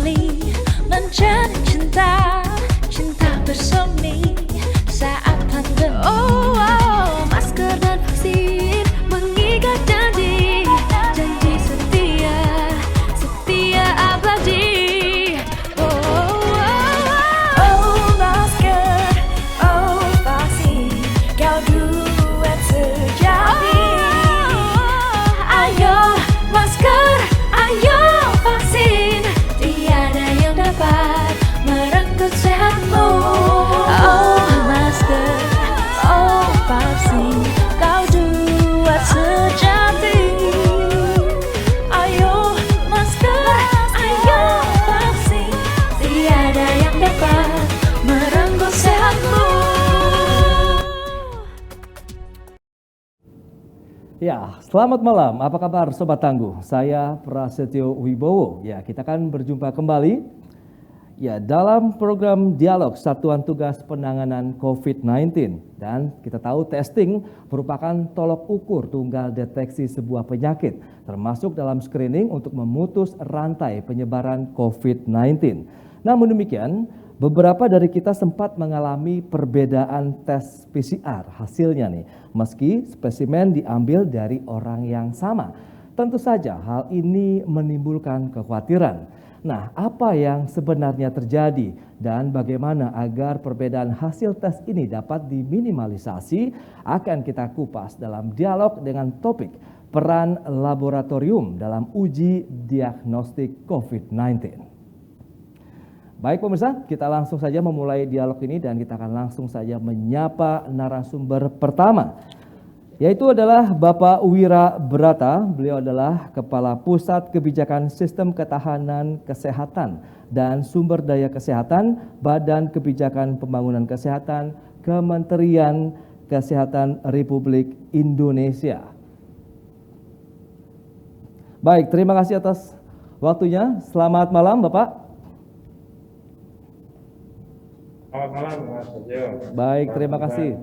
kembali mencari cinta, cinta bersemi saat pandemi. Masker dan vaksin mengikat janji, janji setia, setia abadi. Masker, vaksin, kau duet sejati. Ayo masker, ayo vaksin, tiada yang dapat merenggut sehatmu. Masker, vaksin, kau duet sejati. Ayo masker, ayo vaksin, tiada yang dapat merenggut sehatmu. Ya, selamat malam. Apa kabar Sobat Tangguh? Saya Prasetyo Wibowo. Ya, kita akan berjumpa kembali ya dalam program Dialog Satuan Tugas Penanganan COVID-19. Dan kita tahu testing merupakan tolok ukur tunggal deteksi sebuah penyakit, termasuk dalam screening untuk memutus rantai penyebaran COVID-19. Namun demikian, beberapa dari kita sempat mengalami perbedaan tes PCR hasilnya nih, meski spesimen diambil dari orang yang sama. Tentu saja hal ini menimbulkan kekhawatiran. Nah, apa yang sebenarnya terjadi dan bagaimana agar perbedaan hasil tes ini dapat diminimalisasi akan kita kupas dalam dialog dengan topik peran laboratorium dalam uji diagnostik COVID-19. Baik pemirsa, kita langsung saja memulai dialog ini dan kita akan langsung saja menyapa narasumber pertama, yaitu adalah Bapak Wira Brata. Beliau adalah Kepala Pusat Kebijakan Sistem Ketahanan Kesehatan dan Sumber Daya Kesehatan Badan Kebijakan Pembangunan Kesehatan Kementerian Kesehatan Republik Indonesia. Baik, terima kasih atas waktunya. Selamat malam Bapak. Selamat malam Mas Sergio. Baik, terima kasih.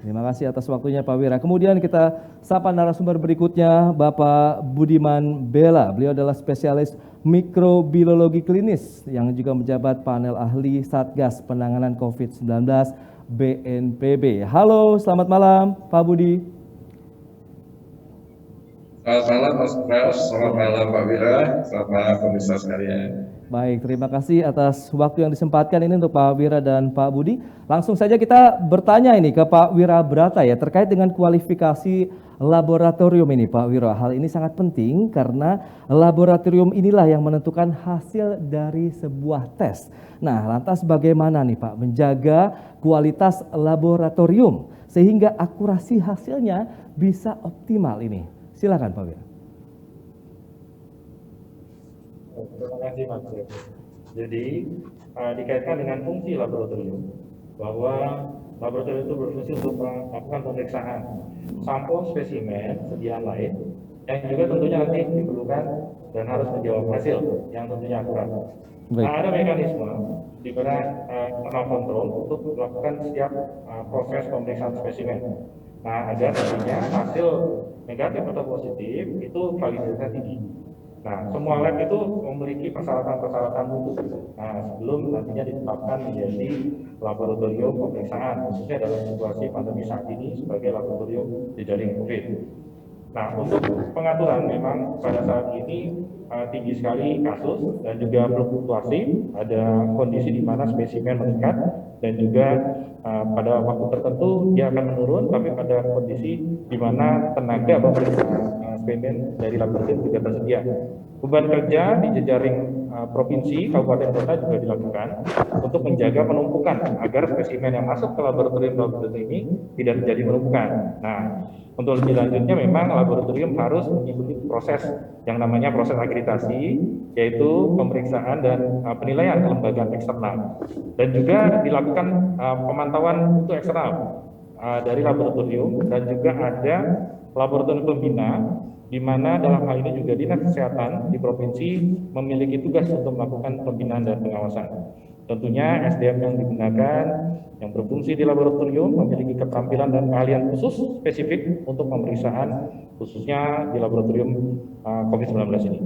Terima kasih atas waktunya Pak Wira. Kemudian kita sapa narasumber berikutnya Bapak Budiman Bella. Beliau adalah spesialis mikrobiologi klinis yang juga menjabat panel ahli Satgas Penanganan COVID-19 BNPB. Halo, selamat malam Pak Budi. Selamat malam Mas Pras, selamat malam Pak Wira, selamat malam pemirsa sekalian. Baik, terima kasih atas waktu yang disempatkan ini untuk Pak Wira dan Pak Budi. Langsung saja kita bertanya ini ke Pak Wira Brata ya, terkait dengan kualifikasi laboratorium ini Pak Wira. Hal ini sangat penting karena laboratorium inilah yang menentukan hasil dari sebuah tes. Nah, lantas bagaimana nih Pak menjaga kualitas laboratorium sehingga akurasi hasilnya bisa optimal ini? Silakan Pak Wira. Terima kasih Mas. Jadi dikaitkan dengan fungsi laboratorium, bahwa laboratorium itu berfungsi untuk melakukan pemeriksaan sampel spesimen sediaan lain yang juga tentunya nanti diperlukan dan harus menjawab hasil yang tentunya akurat. Nah, ada mekanisme di mana internal kontrol untuk melakukan setiap proses pemeriksaan spesimen. Nah, agar nantinya hasil negatif atau positif itu validitasnya tinggi. Nah, semua lab itu memiliki persyaratan-persyaratan khusus. Nah, sebelum nantinya ditetapkan menjadi laboratorium pemeriksaan, khususnya dalam situasi pandemi saat ini sebagai laboratorium jejaring COVID. Nah, untuk pengaturan memang pada saat ini tinggi sekali kasus dan juga fluktuasi, ada kondisi di mana spesimen meningkat dan juga pada waktu tertentu dia akan menurun, tapi pada kondisi di mana tenaga pemeriksa spesimen dari laboratorium juga tersedia. Beban kerja di jejaring provinsi, kabupaten, kota juga dilakukan untuk menjaga penumpukan agar spesimen yang masuk ke laboratorium ini tidak terjadi penumpukan. Nah, untuk lebih lanjutnya memang laboratorium harus mengikuti proses yang namanya proses akreditasi, yaitu pemeriksaan dan penilaian kelembagaan eksternal, dan juga dilakukan pemantauan untuk eksternal dari laboratorium, dan juga ada laboratorium pembina di mana dalam hal ini juga Dinas Kesehatan di provinsi memiliki tugas untuk melakukan pembinaan dan pengawasan. Tentunya SDM yang digunakan yang berfungsi di laboratorium memiliki keterampilan dan keahlian khusus spesifik untuk pemeriksaan khususnya di laboratorium COVID-19 ini.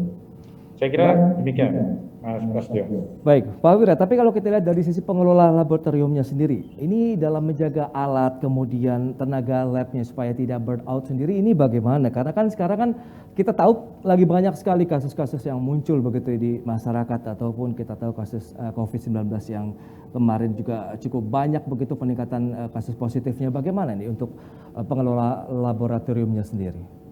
Saya kira demikian, Mas Prasetyo. Baik, Pak Wira, tapi kalau kita lihat dari sisi pengelola laboratoriumnya sendiri, ini dalam menjaga alat, kemudian tenaga labnya supaya tidak burn out sendiri, ini bagaimana? Karena kan sekarang kan kita tahu lagi banyak sekali kasus-kasus yang muncul begitu di masyarakat, ataupun kita tahu kasus COVID-19 yang kemarin juga cukup banyak begitu peningkatan kasus positifnya. Bagaimana nih untuk pengelola laboratoriumnya sendiri?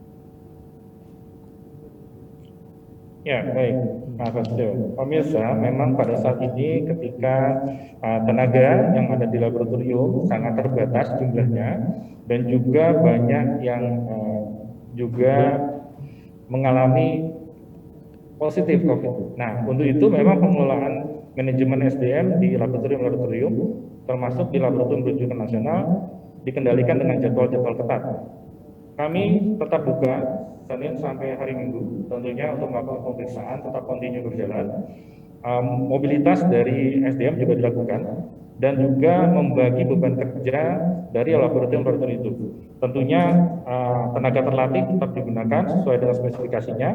Ya, baik, Mas Prasetyo. Pemirsa, memang pada saat ini ketika tenaga yang ada di laboratorium sangat terbatas jumlahnya dan juga banyak yang juga mengalami positif COVID. Nah, untuk itu memang pengelolaan manajemen SDM di laboratorium-laboratorium, termasuk di laboratorium rujukan nasional, dikendalikan dengan jadwal-jadwal ketat. Kami tetap buka Senin sampai hari Minggu, tentunya untuk melakukan pemeriksaan tetap kontinu berjalan. Mobilitas dari SDM juga dilakukan dan juga membagi beban kerja dari laboratorium-laboratorium itu. Tentunya tenaga terlatih tetap digunakan sesuai dengan spesifikasinya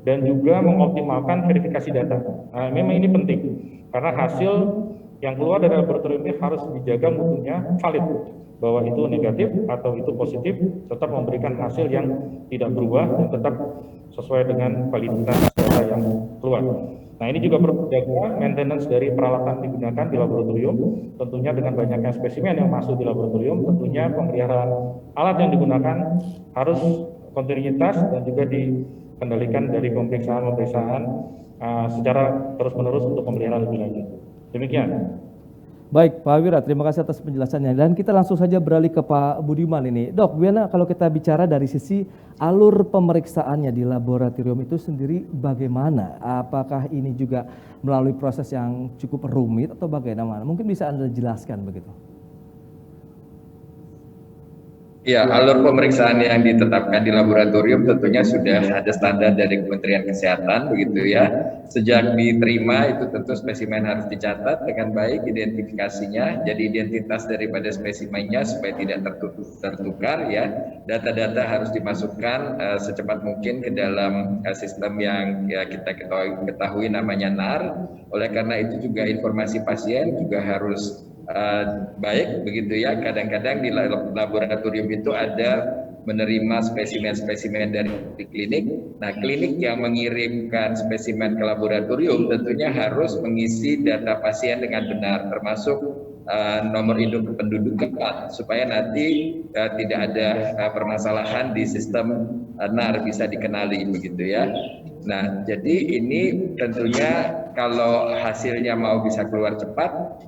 dan juga mengoptimalkan verifikasi data. Memang ini penting karena hasil yang keluar dari laboratorium ini harus dijaga mutunya valid, bahwa itu negatif atau itu positif, tetap memberikan hasil yang tidak berubah dan tetap sesuai dengan validitas data yang keluar. Nah, ini juga perlu dijaga maintenance dari peralatan digunakan di laboratorium, tentunya dengan banyaknya spesimen yang masuk di laboratorium, tentunya pemeliharaan alat yang digunakan harus kontinuitas dan juga dikendalikan dari pemeriksaan secara terus-menerus untuk pemeliharaan lebih lanjut. Demikian. Baik, Pak Wira, terima kasih atas penjelasannya. Dan kita langsung saja beralih ke Pak Budiman ini. Dok, gimana kalau kita bicara dari sisi alur pemeriksaannya di laboratorium itu sendiri bagaimana? Apakah ini juga melalui proses yang cukup rumit atau bagaimana? Mungkin bisa Anda jelaskan begitu. Ya, alur pemeriksaan yang ditetapkan di laboratorium tentunya sudah ada standar dari Kementerian Kesehatan, begitu ya. Sejak diterima itu tentu spesimen harus dicatat dengan baik identifikasinya, jadi identitas daripada spesimennya supaya tidak tertukar ya. Data-data harus dimasukkan secepat mungkin ke dalam sistem yang ya, kita ketahui namanya NAR. Oleh karena itu juga informasi pasien juga harus baik begitu ya. Kadang-kadang di laboratorium itu ada menerima spesimen-spesimen dari klinik. Nah, klinik yang mengirimkan spesimen ke laboratorium tentunya harus mengisi data pasien dengan benar, termasuk nomor induk kependudukan, supaya nanti tidak ada permasalahan di sistem NAR bisa dikenali begitu ya. Nah, jadi ini tentunya kalau hasilnya mau bisa keluar cepat,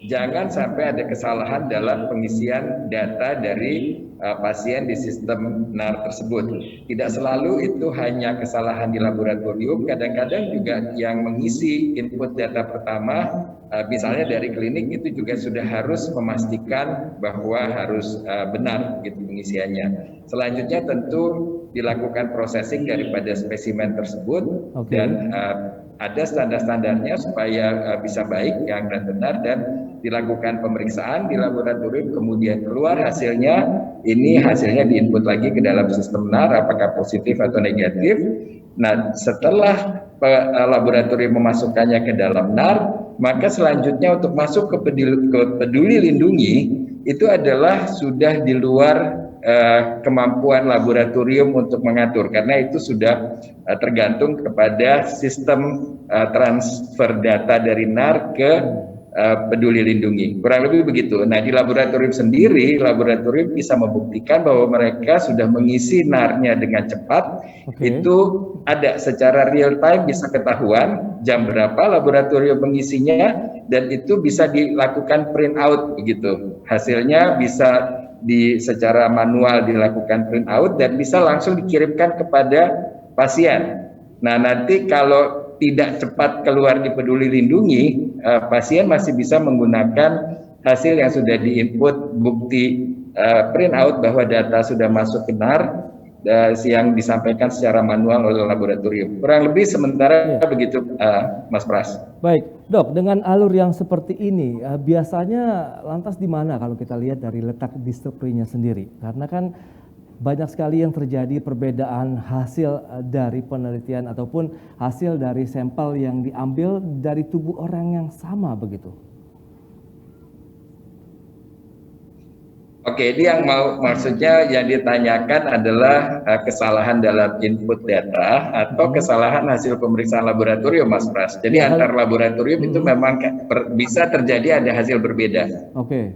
jangan sampai ada kesalahan dalam pengisian data dari pasien di sistem NAR tersebut. Tidak selalu itu hanya kesalahan di laboratorium, kadang-kadang juga yang mengisi input data pertama, misalnya dari klinik itu juga sudah harus memastikan bahwa harus benar gitu pengisiannya. Selanjutnya tentu dilakukan processing daripada spesimen tersebut dan ada standar-standarnya supaya bisa baik yang benar dan dilakukan pemeriksaan di laboratorium, kemudian keluar hasilnya, ini hasilnya diinput lagi ke dalam sistem NAR apakah positif atau negatif. Nah, setelah laboratorium memasukkannya ke dalam NAR, maka selanjutnya untuk masuk ke peduli lindungi itu adalah sudah di luar kemampuan laboratorium untuk mengatur, karena itu sudah tergantung kepada sistem transfer data dari NAR ke peduli lindungi, kurang lebih begitu. Nah, di laboratorium sendiri, laboratorium bisa membuktikan bahwa mereka sudah mengisi NAR-nya dengan cepat. Itu ada secara real time, bisa ketahuan jam berapa laboratorium mengisinya, dan itu bisa dilakukan print out begitu. Hasilnya bisa secara manual dilakukan print out dan bisa langsung dikirimkan kepada pasien. Nah, nanti kalau tidak cepat keluar di peduli lindungi, pasien masih bisa menggunakan hasil yang sudah diinput bukti print out bahwa data sudah masuk ke NAR yang disampaikan secara manual oleh laboratorium. Kurang lebih sementara begitu, Mas Pras. Baik, Dok, dengan alur yang seperti ini, biasanya lantas di mana kalau kita lihat dari letak distoperinya sendiri? Karena kan banyak sekali yang terjadi perbedaan hasil dari penelitian ataupun hasil dari sampel yang diambil dari tubuh orang yang sama begitu. Oke, ini yang maksudnya yang ditanyakan adalah kesalahan dalam input data atau kesalahan hasil pemeriksaan laboratorium, Mas Pras. Jadi Ya, antar laboratorium itu memang bisa terjadi ada hasil berbeda. Oke.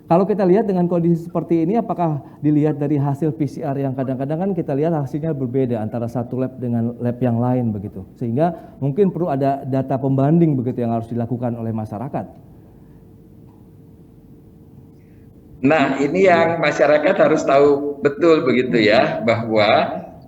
Kalau kita lihat dengan kondisi seperti ini, apakah dilihat dari hasil PCR yang kadang-kadang kan kita lihat hasilnya berbeda antara satu lab dengan lab yang lain begitu. Sehingga mungkin perlu ada data pembanding begitu yang harus dilakukan oleh masyarakat. Nah, ini yang masyarakat harus tahu betul begitu ya, bahwa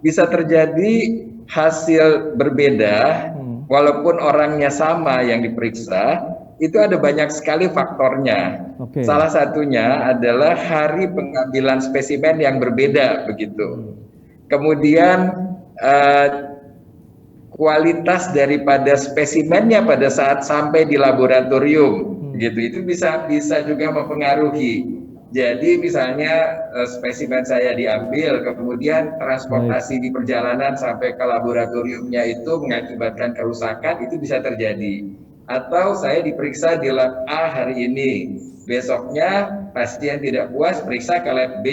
bisa terjadi hasil berbeda walaupun orangnya sama yang diperiksa, itu ada banyak sekali faktornya. Oke. Salah satunya adalah hari pengambilan spesimen yang berbeda begitu. Kemudian kualitas daripada spesimennya pada saat sampai di laboratorium gitu, itu bisa juga mempengaruhi. Jadi misalnya spesimen saya diambil, kemudian transportasi di perjalanan sampai ke laboratoriumnya itu mengakibatkan kerusakan, itu bisa terjadi. Atau saya diperiksa di lab A hari ini, besoknya pasien tidak puas periksa ke lab B.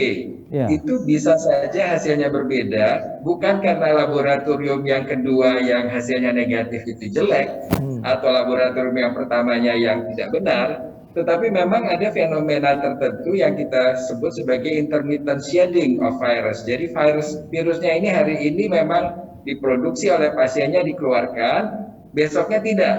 Ya. Itu bisa saja hasilnya berbeda, bukan karena laboratorium yang kedua yang hasilnya negatif itu jelek, atau laboratorium yang pertamanya yang tidak benar, tetapi memang ada fenomena tertentu yang kita sebut sebagai intermittent shedding of virus. Jadi virusnya ini hari ini memang diproduksi oleh pasiennya, dikeluarkan, besoknya tidak.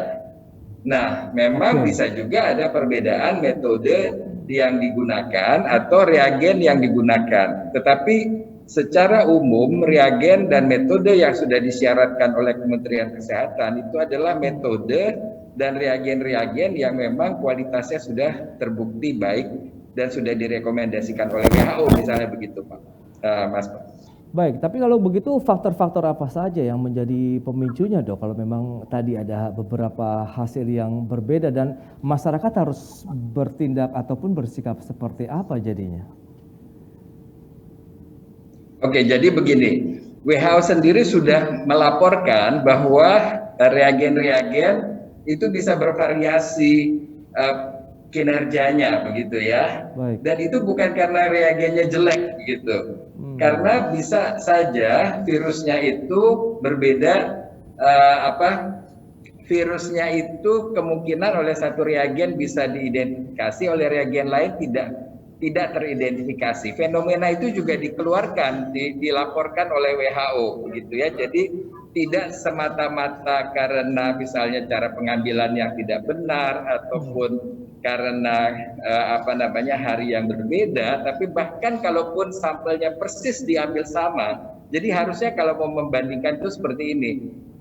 Nah, memang bisa juga ada perbedaan metode yang digunakan atau reagen yang digunakan. Tetapi secara umum reagen dan metode yang sudah disyaratkan oleh Kementerian Kesehatan itu adalah metode dan reagen-reagen yang memang kualitasnya sudah terbukti baik dan sudah direkomendasikan oleh WHO misalnya begitu, Pak, Mas. Baik, tapi kalau begitu faktor-faktor apa saja yang menjadi pemicunya, Dok? Kalau memang tadi ada beberapa hasil yang berbeda dan masyarakat harus bertindak ataupun bersikap seperti apa jadinya? Oke, jadi begini, WHO sendiri sudah melaporkan bahwa reagen-reagen itu bisa bervariasi kinerjanya begitu ya. Baik. Dan itu bukan karena reagennya jelek gitu. Karena bisa saja virusnya itu berbeda virusnya itu kemungkinan oleh satu reagen bisa diidentifikasi, oleh reagen lain tidak teridentifikasi. Fenomena itu juga dikeluarkan, dilaporkan oleh WHO begitu ya. Jadi tidak semata-mata karena misalnya cara pengambilan yang tidak benar ataupun karena hari yang berbeda, tapi bahkan kalaupun sampelnya persis diambil sama. Jadi harusnya kalau mau membandingkan itu seperti ini.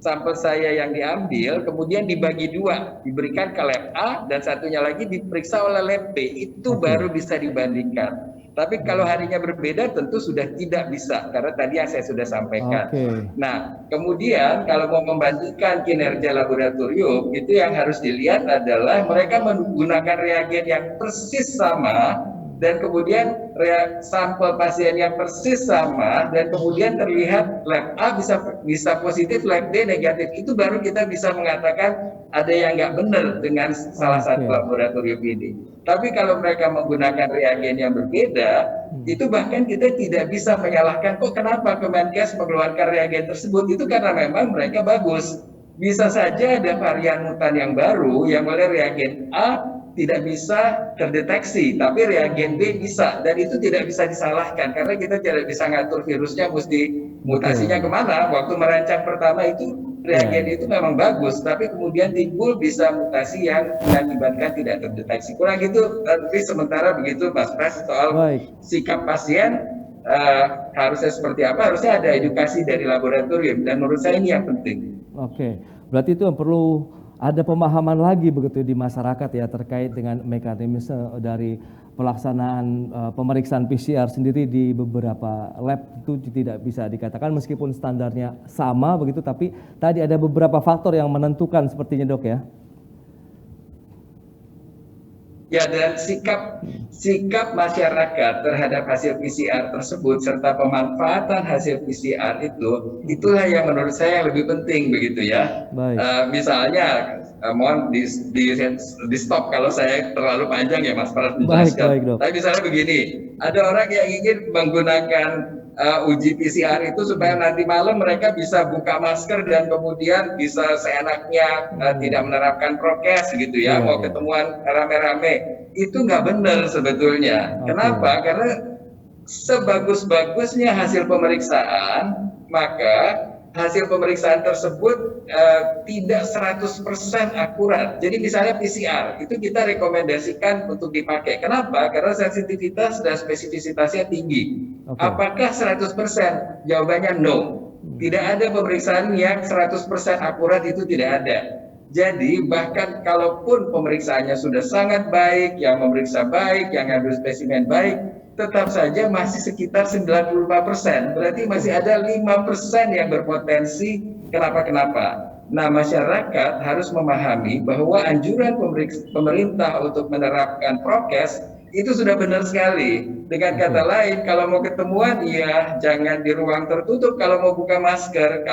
Sampel saya yang diambil kemudian dibagi dua, diberikan ke lab A dan satunya lagi diperiksa oleh lab B, itu baru bisa dibandingkan. Tapi kalau harinya berbeda tentu sudah tidak bisa, karena tadi yang saya sudah sampaikan. Nah, kemudian kalau mau membandingkan kinerja laboratorium, itu yang harus dilihat adalah mereka menggunakan reagen yang persis sama, dan kemudian sampel pasien yang persis sama, dan kemudian terlihat lab A bisa positif, lab B negatif, itu baru kita bisa mengatakan ada yang nggak benar dengan salah satu laboratorium ini. Tapi kalau mereka menggunakan reagen yang berbeda, itu bahkan kita tidak bisa menyalahkan kok kenapa Kemenkes mengeluarkan reagen tersebut, itu karena memang mereka bagus. Bisa saja ada varian mutan yang baru yang oleh reagen A tidak bisa terdeteksi, tapi reagen B bisa, dan itu tidak bisa disalahkan karena kita tidak bisa ngatur virusnya mesti mutasinya kemana. Waktu merancang pertama itu reagen itu memang bagus, tapi kemudian timbul bisa mutasi yang mengakibatkan tidak terdeteksi. Kurang gitu, tapi sementara begitu Mas Pras soal sikap pasien harusnya seperti apa, harusnya ada edukasi dari laboratorium, dan menurut saya ini yang penting. Oke, berarti itu yang perlu ada pemahaman lagi begitu di masyarakat ya terkait dengan mekanisme dari pelaksanaan pemeriksaan PCR sendiri di beberapa lab itu tidak bisa dikatakan meskipun standarnya sama begitu, tapi tadi ada beberapa faktor yang menentukan sepertinya Dok ya. Ya, dan sikap masyarakat terhadap hasil PCR tersebut serta pemanfaatan hasil PCR itulah yang menurut saya yang lebih penting begitu ya. Baik. Misalnya mohon di stop kalau saya terlalu panjang ya Mas Pras Baik, menjelaskan. Dok. Tapi misalnya begini, ada orang yang ingin menggunakan uji PCR itu supaya nanti malam mereka bisa buka masker dan kemudian bisa seenaknya tidak menerapkan prokes gitu ya, Iya, mau iya. ketemuan rame-rame. Itu nggak benar sebetulnya. Oke. Kenapa? Karena sebagus-bagusnya hasil pemeriksaan, maka hasil pemeriksaan tersebut tidak 100% akurat. Jadi misalnya PCR, itu kita rekomendasikan untuk dipakai. Kenapa? Karena sensitivitas dan spesifisitasnya tinggi. Oke. Apakah 100%? Jawabannya no. Tidak ada pemeriksaan yang 100% akurat, itu tidak ada. Jadi bahkan kalaupun pemeriksaannya sudah sangat baik, yang memeriksa baik, yang ngambil spesimen baik, tetap saja masih sekitar 95%. Berarti masih ada 5% yang berpotensi kenapa-kenapa. Nah, masyarakat harus memahami bahwa anjuran pemerintah untuk menerapkan prokes itu sudah benar sekali. Dengan kata lain, kalau mau ketemuan ya jangan di ruang tertutup. Kalau mau buka masker,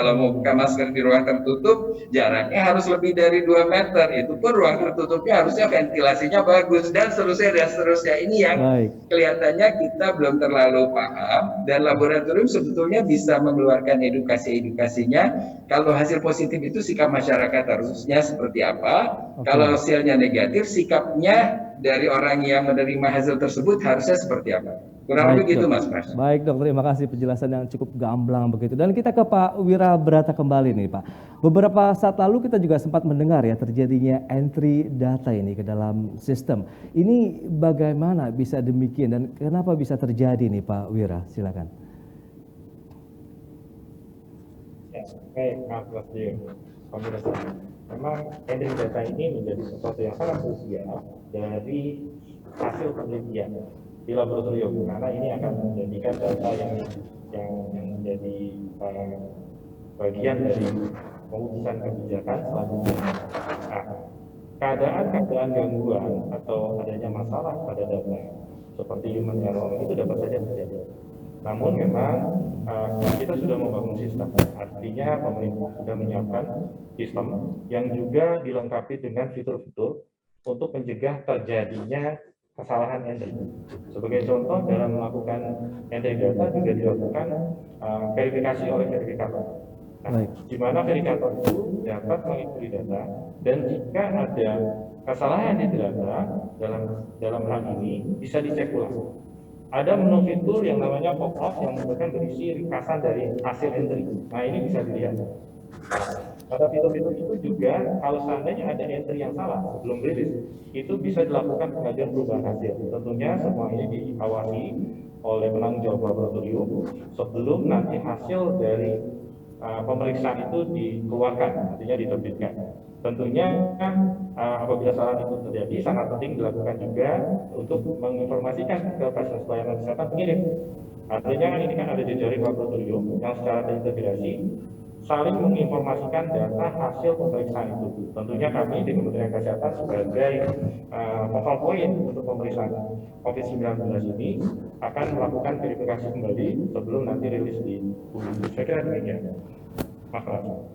di ruang tertutup jaraknya harus lebih dari 2 meter. Itu pun ruang tertutupnya harusnya ventilasinya bagus dan seterusnya dan seterusnya. Ini yang kelihatannya kita belum terlalu paham, dan laboratorium sebetulnya bisa mengeluarkan edukasinya. Kalau hasil positif itu sikap masyarakat harusnya seperti apa? Kalau hasilnya negatif, sikapnya dari orang yang menerima hasil tersebut harusnya seperti apa? Kurang lebih gitu, Mas Pras. Baik, Dok, terima kasih penjelasan yang cukup gamblang begitu. Dan kita ke Pak Wira Brata kembali nih, Pak. Beberapa saat lalu kita juga sempat mendengar ya terjadinya entry data ini ke dalam sistem. Ini bagaimana bisa demikian dan kenapa bisa terjadi nih, Pak Wira? Silakan. Ya, baik, Mas Dio. Memang entry data ini menjadi sesuatu yang sangat krusial dari hasil penelitian di laboratorium, karena ini akan menjadikan data yang menjadi bagian dari pemutusan kebijakan selanjutnya. Nah, keadaan gangguan atau adanya masalah pada data seperti human error itu dapat saja terjadi. Namun memang kita sudah membangun sistem, artinya pemerintah sudah menyiapkan sistem yang juga dilengkapi dengan fitur-fitur untuk mencegah terjadinya kesalahan entry. Sebagai contoh, dalam melakukan entry data juga dilakukan verifikasi oleh verifikator. Nah, di mana verifikator itu dapat mengikuti data, dan jika ada kesalahan di data dalam hal ini bisa dicek ulang. Ada menu fitur yang namanya pop-up yang merupakan berisi ringkasan dari hasil entry. Nah, ini bisa dilihat. Pada fitur-fitur itu juga, kalau seandainya ada entry yang salah sebelum rilis, itu bisa dilakukan pengajuan perubahan hasil. Tentunya semua ini diawasi oleh penanggung jawab laboratorium sebelum nanti hasil dari pemeriksaan itu dikeluarkan, artinya diterbitkan. Tentunya apabila kesalahan itu terjadi, sangat penting dilakukan juga untuk menginformasikan ke fasilitas pelayanan kesehatan pengirim. Artinya kan ini kan ada jejaring laboratorium yang secara terintegrasi saling menginformasikan data hasil pemeriksaan itu. Tentunya kami di Kementerian Kesehatan sebagai focal point untuk pemeriksaan COVID-19 ini akan melakukan verifikasi kembali sebelum nanti rilis di publik. Saya kira demikian.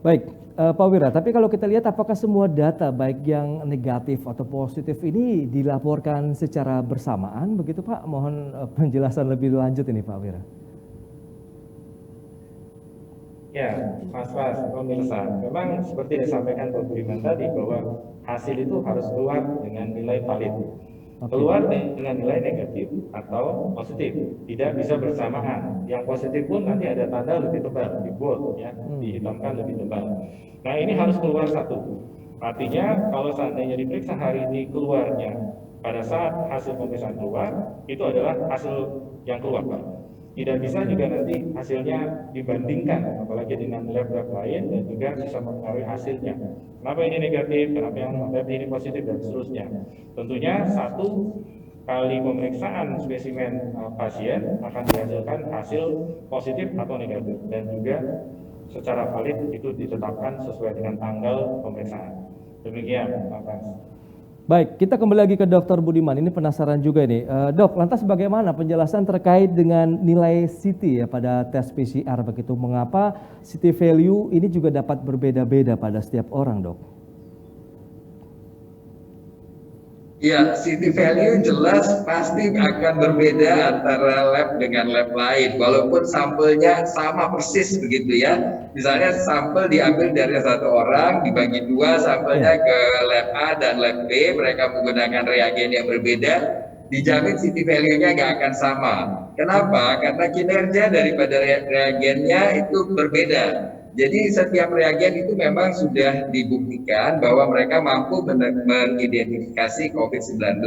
Baik, Pak Wira, tapi kalau kita lihat apakah semua data baik yang negatif atau positif ini dilaporkan secara bersamaan begitu Pak? Mohon penjelasan lebih lanjut ini Pak Wira. Ya, Mas pemirsa, memang seperti disampaikan Pak Budiman tadi bahwa hasil itu harus keluar dengan nilai valid. Keluar dengan nilai negatif atau positif, tidak bisa bersamaan. Yang positif pun nanti ada tanda lebih tebal, di bold ya, dihitamkan lebih tebal. Nah, ini harus keluar satu. Artinya kalau seandainya diperiksa hari ini keluarnya pada saat hasil pemeriksaan keluar, itu adalah hasil yang keluar. Tidak bisa juga nanti hasilnya dibandingkan, apalagi dengan lab-lab lain dan juga bisa mempengaruhi hasilnya. Kenapa ini negatif, kenapa yang lab ini positif, dan seterusnya. Tentunya satu kali pemeriksaan spesimen pasien akan dihasilkan hasil positif atau negatif, dan juga secara valid itu ditetapkan sesuai dengan tanggal pemeriksaan. Demikian, Mas. Baik, kita kembali lagi ke Dr. Budiman. Ini penasaran juga nih. Dok, lantas bagaimana penjelasan terkait dengan nilai CT ya pada tes PCR begitu? Mengapa CT value ini juga dapat berbeda-beda pada setiap orang, Dok? Ya, CT value jelas pasti akan berbeda antara lab dengan lab lain, walaupun sampelnya sama persis begitu ya. Misalnya sampel diambil dari satu orang, dibagi dua, sampelnya ke lab A dan lab B, mereka menggunakan reagen yang berbeda, dijamin CT value-nya nggak akan sama. Kenapa? Karena kinerja daripada reagennya itu berbeda. Jadi setiap reagen itu memang sudah dibuktikan bahwa mereka mampu mengidentifikasi COVID-19.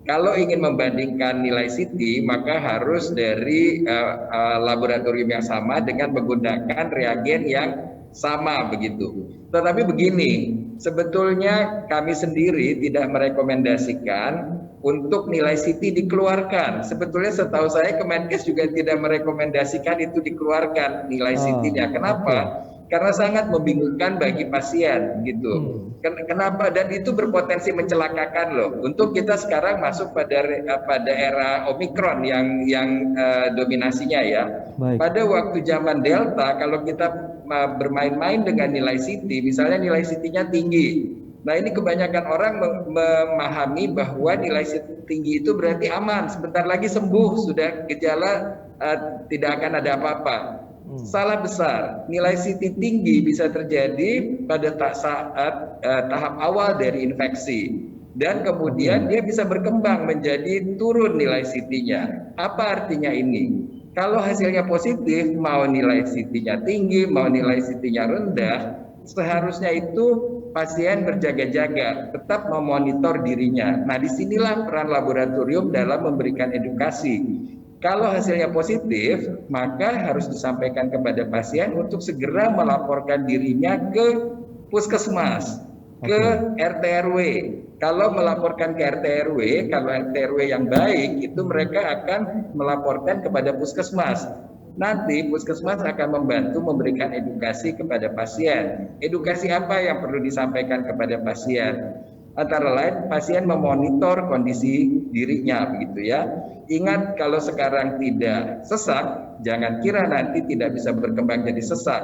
Kalau ingin membandingkan nilai CT, maka harus dari laboratorium yang sama dengan menggunakan reagen yang sama begitu. Tetapi begini, sebetulnya kami sendiri tidak merekomendasikan untuk nilai CT dikeluarkan. Sebetulnya setahu saya Kemenkes juga tidak merekomendasikan itu dikeluarkan nilai CT-nya. Kenapa? Karena sangat membingungkan bagi pasien gitu. Kenapa? Dan itu berpotensi mencelakakan loh. Untuk kita sekarang masuk pada era Omikron yang dominasinya ya. Baik. Pada waktu zaman Delta, kalau kita bermain-main dengan nilai CT, misalnya nilai CT-nya tinggi. Nah ini kebanyakan orang memahami bahwa nilai CT tinggi itu berarti aman, sebentar lagi sembuh, sudah gejala tidak akan ada apa-apa. Salah besar, nilai CT tinggi bisa terjadi pada saat tahap awal dari infeksi. Dan kemudian dia bisa berkembang menjadi turun nilai CT-nya. Apa artinya ini? Kalau hasilnya positif, mau nilai CT-nya tinggi, mau nilai CT-nya rendah, seharusnya itu pasien berjaga-jaga, tetap memonitor dirinya. Nah, disinilah peran laboratorium dalam memberikan edukasi. Kalau hasilnya positif, maka harus disampaikan kepada pasien untuk segera melaporkan dirinya ke puskesmas, ke RT RW. Kalau melaporkan ke RT RW, kalau RT RW yang baik, itu mereka akan melaporkan kepada puskesmas. Nanti puskesmas akan membantu memberikan edukasi kepada pasien. Edukasi apa yang perlu disampaikan kepada pasien? Antara lain pasien memonitor kondisi dirinya begitu ya. Ingat kalau sekarang tidak sesak, jangan kira nanti tidak bisa berkembang jadi sesak.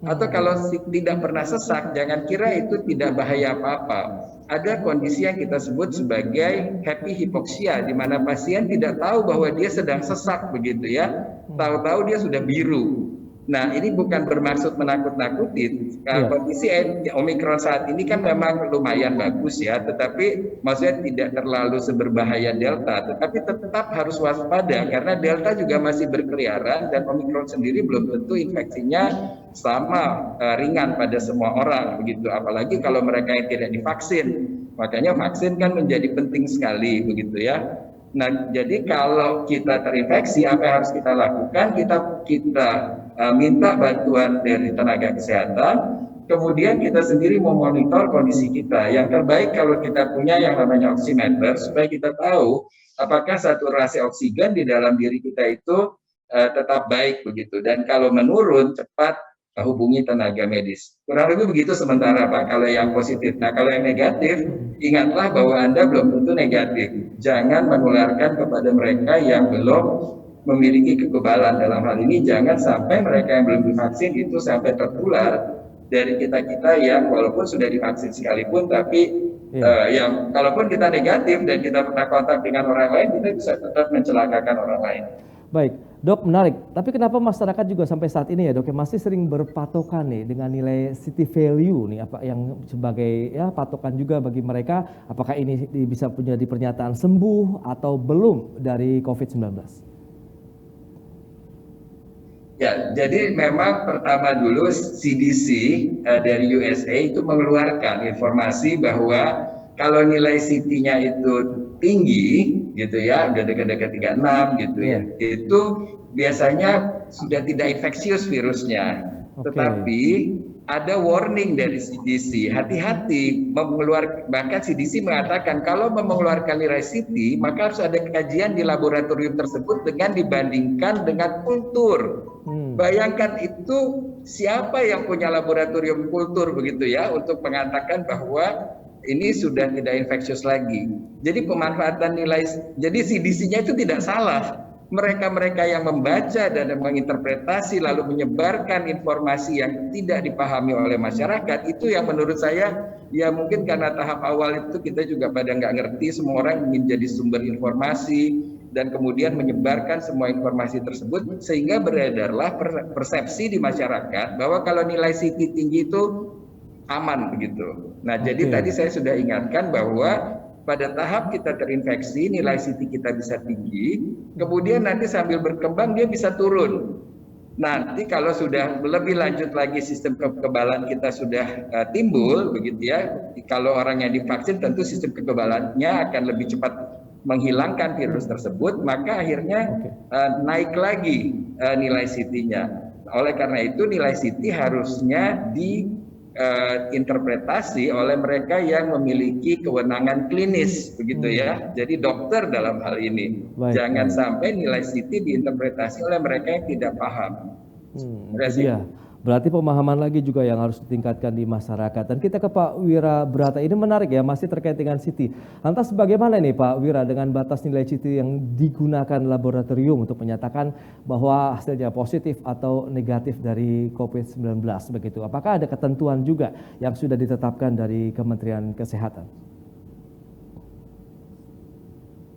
Atau kalau tidak pernah sesak, jangan kira itu tidak bahaya apa-apa. Ada kondisi yang kita sebut sebagai happy hypoxia, di mana pasien tidak tahu bahwa dia sedang sesak begitu ya, tahu-tahu dia sudah biru. Nah ini bukan bermaksud menakut-nakutin. Kondisi Omikron saat ini kan memang lumayan bagus ya, tetapi maksudnya tidak terlalu seberbahaya Delta, tetapi tetap harus waspada karena Delta juga masih berkeliaran dan Omikron sendiri belum tentu infeksinya sama ringan pada semua orang begitu, apalagi kalau mereka yang tidak divaksin. Makanya vaksin kan menjadi penting sekali begitu ya. Nah, jadi kalau kita terinfeksi, apa yang harus kita lakukan? Kita minta bantuan dari tenaga kesehatan, kemudian kita sendiri memonitor kondisi kita. Yang terbaik kalau kita punya yang namanya oximeter, supaya kita tahu apakah saturasi oksigen di dalam diri kita itu tetap baik begitu. Dan kalau menurun, cepat hubungi tenaga medis. Kurang lebih begitu sementara Pak, kalau yang positif. Nah kalau yang negatif, ingatlah bahwa Anda belum tentu negatif. Jangan menularkan kepada mereka yang belum memiliki kekebalan. Dalam hal ini jangan sampai mereka yang belum divaksin itu sampai tertular dari kita-kita yang walaupun sudah divaksin sekalipun, tapi yang kalaupun kita negatif dan kita pernah kontak dengan orang lain, kita bisa tetap mencelakakan orang lain. Baik, Dok, menarik. Tapi kenapa masyarakat juga sampai saat ini ya Dok, masih sering berpatokan nih dengan nilai CT value nih, apa yang sebagai ya patokan juga bagi mereka, apakah ini bisa punya di pernyataan sembuh atau belum dari COVID-19? Ya, jadi memang pertama dulu CDC dari USA itu mengeluarkan informasi bahwa kalau nilai CT-nya itu tinggi gitu ya, udah dekat-dekat 36 gitu ya, itu biasanya sudah tidak infeksius virusnya. Tetapi ada warning dari CDC, hati-hati mengeluarkan, bahkan CDC mengatakan kalau mengeluarkan nilai CT maka harus ada kajian di laboratorium tersebut dengan dibandingkan dengan kultur. Bayangkan itu siapa yang punya laboratorium kultur begitu ya untuk mengatakan bahwa ini sudah tidak infeksius lagi. Jadi pemanfaatan nilai, jadi CDC-nya itu tidak salah. Mereka-mereka yang membaca dan menginterpretasi lalu menyebarkan informasi yang tidak dipahami oleh masyarakat, itu yang menurut saya ya mungkin karena tahap awal itu kita juga pada nggak ngerti, semua orang ingin jadi sumber informasi dan kemudian menyebarkan semua informasi tersebut sehingga beredarlah persepsi di masyarakat bahwa kalau nilai CT tinggi itu aman begitu. Nah, jadi tadi saya sudah ingatkan bahwa pada tahap kita terinfeksi, nilai CT kita bisa tinggi, kemudian nanti sambil berkembang dia bisa turun. Nanti kalau sudah lebih lanjut lagi sistem kekebalan kita sudah timbul, begitu ya. Kalau orang yang divaksin tentu sistem kekebalannya akan lebih cepat menghilangkan virus tersebut, maka akhirnya naik lagi nilai CT-nya. Oleh karena itu nilai CT harusnya interpretasi oleh mereka yang memiliki kewenangan klinis, begitu ya. Jadi dokter dalam hal ini. Jangan sampai nilai CT diinterpretasi oleh mereka yang tidak paham. Iya. Berarti pemahaman lagi juga yang harus ditingkatkan di masyarakat. Dan kita ke Pak Wira Brata, ini menarik ya, masih terkait dengan CT. Lantas bagaimana nih Pak Wira dengan batas nilai CT yang digunakan laboratorium untuk menyatakan bahwa hasilnya positif atau negatif dari COVID-19 begitu? Apakah ada ketentuan juga yang sudah ditetapkan dari Kementerian Kesehatan?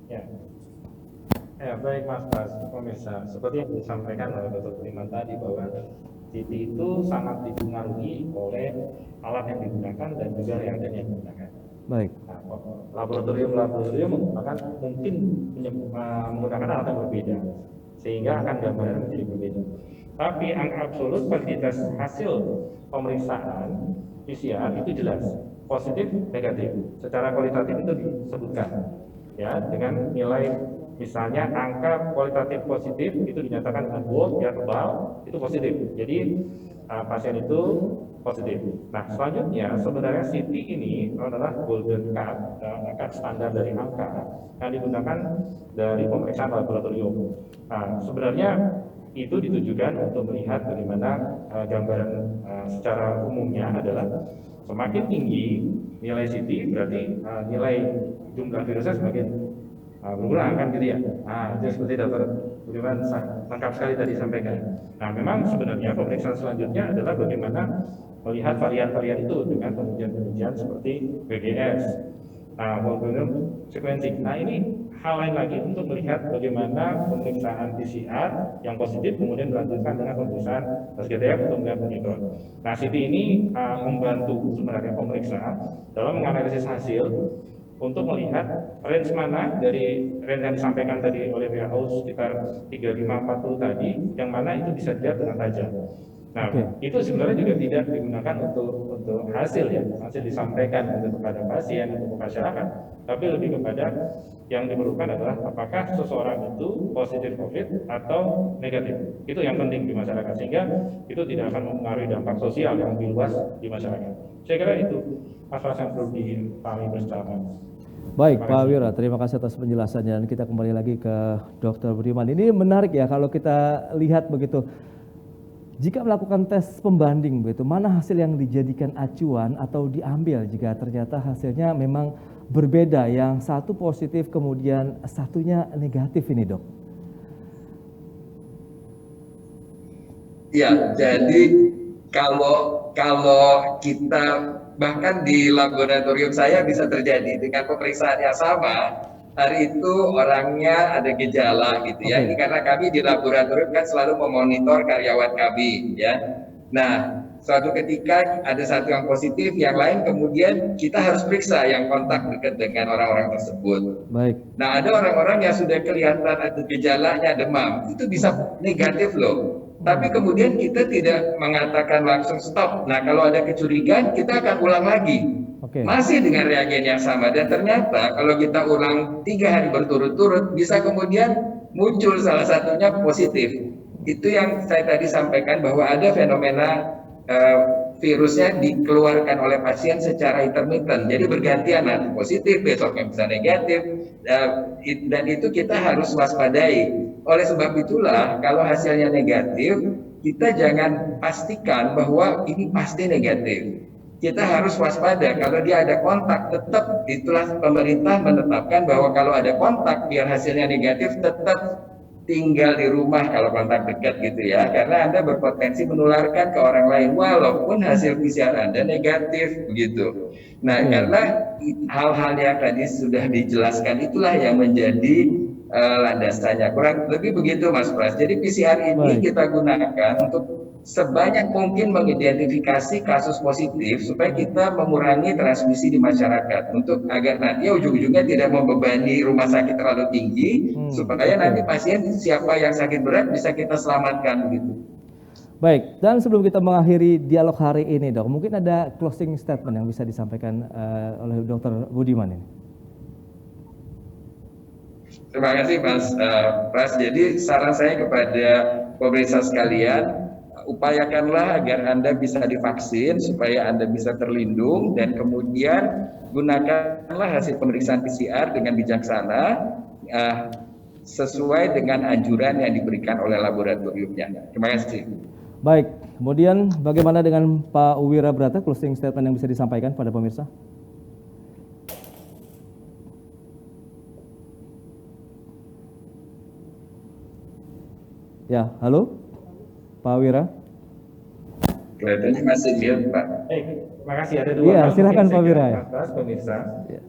Ya baik Mas pemirsa, seperti yang disampaikan oleh Dr. Budiman tadi bahwa CT itu sangat dipengaruhi oleh alat yang digunakan dan juga reagen yang digunakan. Baik. Nah, laboratorium mungkin menggunakan alat yang berbeda, sehingga akan gambaran menjadi berbeda. Tapi angka absolut validitas hasil pemeriksaan PCR itu jelas, positif, negatif. Secara kualitatif itu disebutkan, ya, dengan nilai. Misalnya angka kualitatif positif itu dinyatakan unbold, ya tebal, itu positif. Jadi pasien itu positif. Nah selanjutnya sebenarnya CT ini adalah golden cut standar dari angka yang digunakan dari pemeriksaan laboratorium. Nah sebenarnya itu ditujukan untuk melihat bagaimana gambaran secara umumnya adalah semakin tinggi nilai CT berarti nilai jumlah virusnya semakin berkurang kan gitu ya. Nah, itu seperti Dr. Budiman lengkap sekali tadi sampaikan. Nah, memang sebenarnya pemeriksaan selanjutnya adalah bagaimana melihat varian-varian itu dengan pengujian-pengujian seperti BGS, whole genome sequencing. Nah, ini hal lain lagi untuk melihat bagaimana pemeriksaan PCR yang positif kemudian dilanjutkan dengan pemeriksaan SGTF untuk melihat Omicron. Nah, CT ini membantu sebenarnya pemeriksaan dalam menganalisis hasil untuk melihat range mana dari range yang disampaikan tadi oleh WHO sekitar 35-40 tadi, yang mana itu bisa dilihat dengan tajam. Nah, itu sebenarnya juga tidak digunakan untuk hasil ya, hasil disampaikan untuk kepada pasien atau masyarakat, tapi lebih kepada yang diperlukan adalah apakah seseorang itu positif COVID atau negatif. Itu yang penting di masyarakat, sehingga itu tidak akan mempengaruhi dampak sosial yang lebih luas di masyarakat. Saya kira itu masalah yang perlu dipahami bersama. Baik Pak Wira, terima kasih atas penjelasannya. Dan kita kembali lagi ke Dr. Budiman. Ini menarik ya kalau kita lihat begitu. Jika melakukan tes pembanding begitu, mana hasil yang dijadikan acuan atau diambil jika ternyata hasilnya memang berbeda, yang satu positif kemudian satunya negatif ini Dok? Ya, jadi kalau kita bahkan di laboratorium saya bisa terjadi dengan pemeriksaan yang sama, hari itu orangnya ada gejala gitu ya. Ini karena kami di laboratorium kan selalu memonitor karyawan kami ya. Nah, suatu ketika ada satu yang positif, yang lain kemudian kita harus periksa yang kontak dekat dengan orang-orang tersebut. Baik. Nah, ada orang-orang yang sudah kelihatan ada gejalanya demam, itu bisa negatif loh. Tapi kemudian kita tidak mengatakan langsung stop. Nah, kalau ada kecurigaan, kita akan ulang lagi. Masih dengan reagen yang sama. Dan ternyata kalau kita ulang 3 hari berturut-turut, bisa kemudian muncul salah satunya positif. Itu yang saya tadi sampaikan, bahwa ada fenomena virusnya dikeluarkan oleh pasien secara intermittent. Jadi bergantian, nanti positif, besoknya bisa negatif. Dan itu kita harus waspadai. Oleh sebab itulah kalau hasilnya negatif, kita jangan pastikan bahwa ini pasti negatif. kita harus waspada. Kalau dia ada kontak, tetap itulah pemerintah menetapkan bahwa kalau ada kontak biar hasilnya negatif, tetap tinggal di rumah kalau kontak dekat gitu ya, karena Anda berpotensi menularkan ke orang lain walaupun hasil PCR Anda negatif begitu. Nah, karena hal-hal yang tadi sudah dijelaskan itulah yang menjadi landasannya. Kurang lebih begitu Mas Pras. Jadi PCR ini kita gunakan untuk sebanyak mungkin mengidentifikasi kasus positif supaya kita mengurangi transmisi di masyarakat untuk agar nanti ujung-ujungnya tidak membebani rumah sakit terlalu tinggi supaya nanti pasien siapa yang sakit berat bisa kita selamatkan gitu. Baik, dan sebelum kita mengakhiri dialog hari ini Dok, mungkin ada closing statement yang bisa disampaikan oleh Dr. Budiman ini. Terima kasih Mas Pras. Jadi saran saya kepada pemirsa sekalian, upayakanlah agar Anda bisa divaksin supaya Anda bisa terlindung, dan kemudian gunakanlah hasil pemeriksaan PCR dengan bijaksana sesuai dengan anjuran yang diberikan oleh laboratoriumnya. Terima kasih. Baik, kemudian bagaimana dengan Pak Wirabrata, closing statement yang bisa disampaikan pada pemirsa? Ya, halo Pak Wira. Kelihatannya masih diam Pak. Terima kasih. Ada dua Iya, hal silakan mungkin Pak Wira. atas pemirsa. Ya.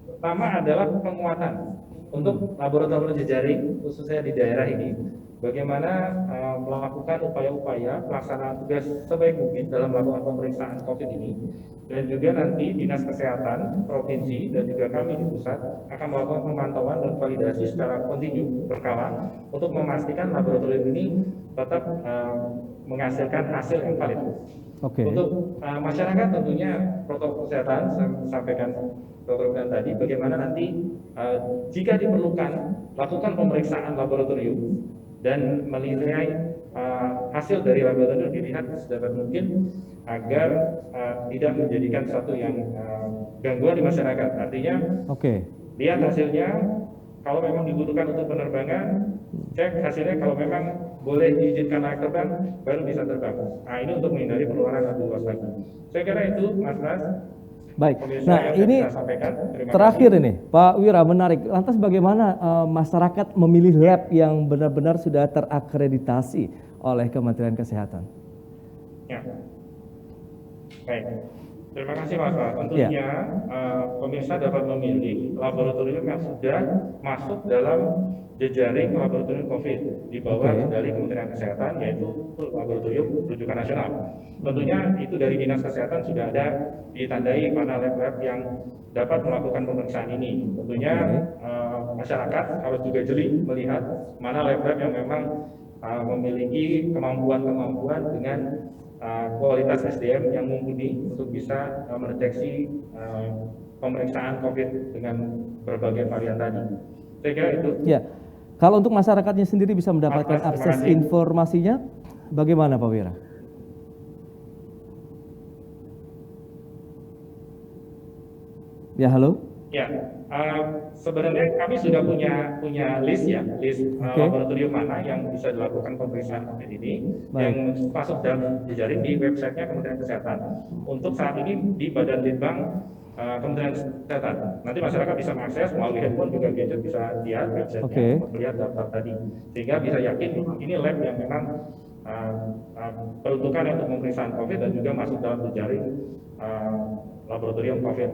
Pertama adalah penguatan untuk laboratorium jejaring khususnya di daerah ini. Bagaimana melakukan upaya-upaya pelaksanaan tugas sebaik mungkin dalam melakukan pemeriksaan COVID ini, dan juga nanti Dinas Kesehatan Provinsi dan juga kami di pusat akan melakukan pemantauan dan validasi secara kontinu berkala untuk memastikan laboratorium ini tetap menghasilkan hasil yang valid. Oke. Untuk masyarakat tentunya protokol kesehatan saya sampaikan Dr. Bidan tadi, bagaimana nanti jika diperlukan lakukan pemeriksaan laboratorium dan menilai hasil dari laboratorium dilihat sedapat mungkin agar tidak menjadikan satu yang gangguan di masyarakat. Artinya, lihat hasilnya, kalau memang dibutuhkan untuk penerbangan, cek hasilnya, kalau memang boleh diizinkan naik terbang, baru bisa terbang. Nah, ini untuk menghindari penularan lebih luas lagi. Saya kira itu, Mas. Baik, nah ini terakhir ini Pak Wira, menarik. Lantas bagaimana masyarakat memilih lab yang benar-benar sudah terakreditasi oleh Kementerian Kesehatan? Ya, baik. Terima kasih Mas. Tentunya pemirsa dapat memilih laboratorium yang sudah masuk dalam jejaring laboratorium COVID di bawah dari Kementerian Kesehatan, yaitu laboratorium rujukan nasional. Tentunya itu dari Dinas Kesehatan sudah ada ditandai mana lab-lab yang dapat melakukan pemeriksaan ini. Tentunya masyarakat harus juga jeli melihat mana lab-lab yang memang memiliki kemampuan dengan kualitas SDM yang mumpuni untuk bisa mendeteksi pemeriksaan COVID dengan berbagai varian tadi. Saya kira itu. Ya, kalau untuk masyarakatnya sendiri bisa mendapatkan akses informasinya, bagaimana Pak Wira? Ya, halo. Ya, sebenarnya kami sudah punya list laboratorium mana yang bisa dilakukan pemeriksaan COVID ini. Yang masuk dalam jejaring di websitenya Kementerian Kesehatan. Untuk saat ini di Badan Litbang Kementerian Kesehatan. Nanti masyarakat bisa mengakses melalui handphone, juga gadget bisa lihat websitenya, melihat daftar tadi, sehingga bisa yakin ini lab yang memang peruntukan untuk pemeriksaan COVID dan juga masuk dalam jejaring laboratorium COVID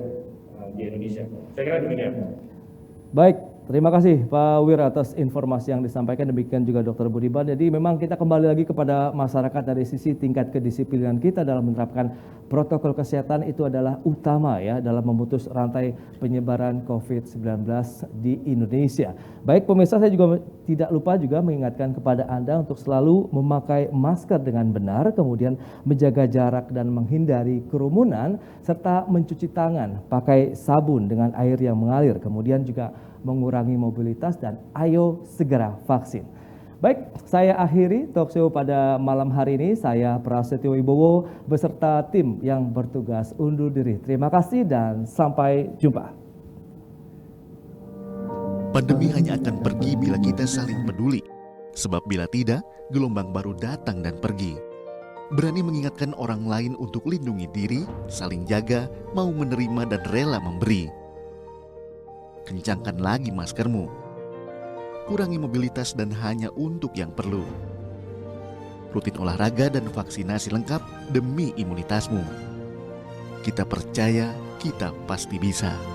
di Indonesia. Saya kira demikian. Baik, terima kasih Pak Wira atas informasi yang disampaikan, demikian juga Dr. Budiman. Jadi memang kita kembali lagi kepada masyarakat dari sisi tingkat kedisiplinan kita dalam menerapkan protokol kesehatan itu adalah utama ya dalam memutus rantai penyebaran COVID-19 di Indonesia. Baik pemirsa, saya juga tidak lupa juga mengingatkan kepada Anda untuk selalu memakai masker dengan benar, kemudian menjaga jarak dan menghindari kerumunan, serta mencuci tangan pakai sabun dengan air yang mengalir, kemudian juga mengurangi mobilitas, dan ayo segera vaksin. Baik, saya akhiri talkshow pada malam hari ini. Saya Prasetyo Wibowo beserta tim yang bertugas undur diri. Terima kasih dan sampai jumpa. Pandemi hanya akan pergi bila kita saling peduli. Sebab bila tidak, gelombang baru datang dan pergi. Berani mengingatkan orang lain untuk lindungi diri, saling jaga, mau menerima dan rela memberi. Kencangkan lagi maskermu. Kurangi mobilitas dan hanya untuk yang perlu. Rutin olahraga dan vaksinasi lengkap demi imunitasmu. Kita percaya, kita pasti bisa.